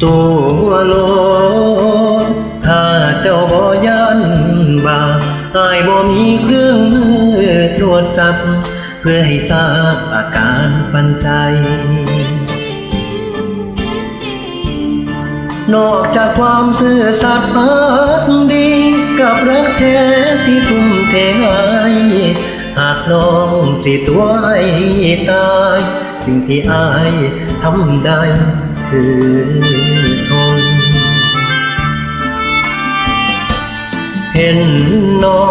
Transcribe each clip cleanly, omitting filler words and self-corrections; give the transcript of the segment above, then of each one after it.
ตัวโลดถ้าเจ้าบ่ยันบาปอายบ่มีเครื่องมือตรวจจับเพื่อให้ทราบอาการปันใจนอกจากความซื่อสัตย์ภักดีกับรักแท้ที่ทุ่มเทให้หากน้องสิตัวให้ตายสิ่งที่อายทำได้คือทนเห็นน้อ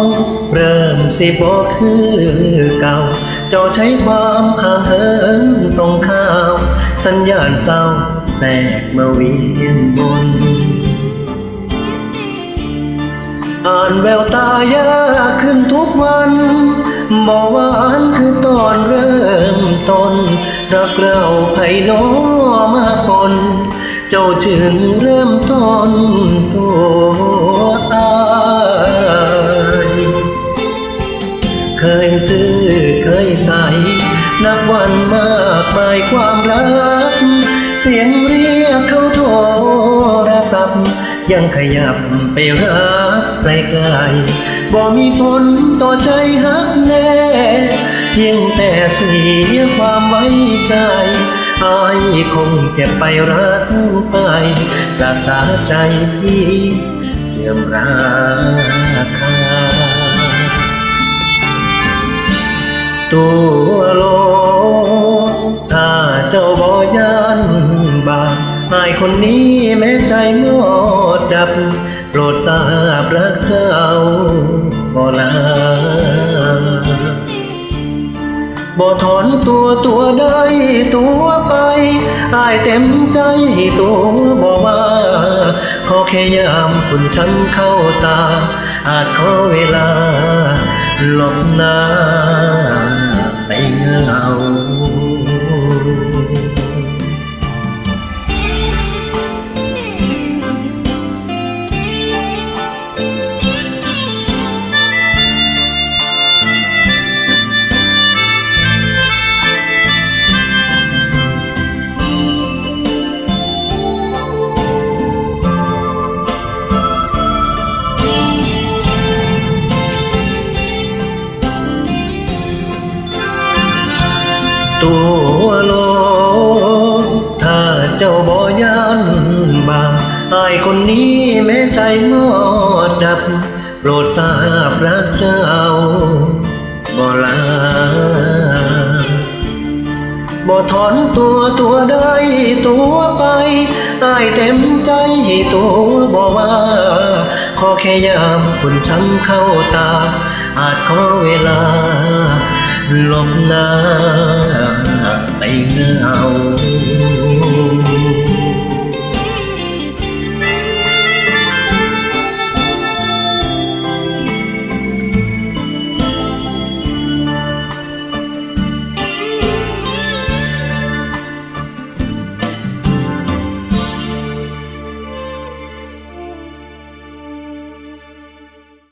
งเริ่มสิบ่คือเก่าเจ้าใช้ความห่างเหินส่งข่าวสัญญาณเศร้าแทรกมาเวียนบนอ่านแววตายากขึ้นทุกวันบ่หวานคือตอนเริ่มต้นรักเราไผน้อมาปนเจ้าจึงเริ่มต้นตัวอายเคยซื้อเคยใส่นับวันมากมายความรักเสียงเรียกเข้าโทรศัพท์ยังขยับไปรับไกลๆบ่มีผลต่อใจฮักแน่เพียงแต่เสียความไว้ใจอายคงเก็บไปรักไปรักษาใจพี่เสื่อมราคาตัวโลดถ้าเจ้าบ่ยันบาปอายคนนี้แม้ใจหมดดับโปรดทราบรักเจ้าบ่ลาบ่ถอนตัวได้ตัวไปอายเต็มใจตัวบ่ว่าขอแค่ยามฝุ่นช้ำเข้าตาอาจขอเวลาหลบหน้าไปเงาตัวโลดถ้าเจ้าบ่ยันบาปอายคนนี้แม้ใจงอดดับโปรดทราบรักเจ้าบ่ลาบ่ถอนตัวได้ตัวไปอายเต็มใจตัวบ่ว่าขอแค่ยามฝุ่นช้ำเข้าตาอาจขอเวลาหลบหน้า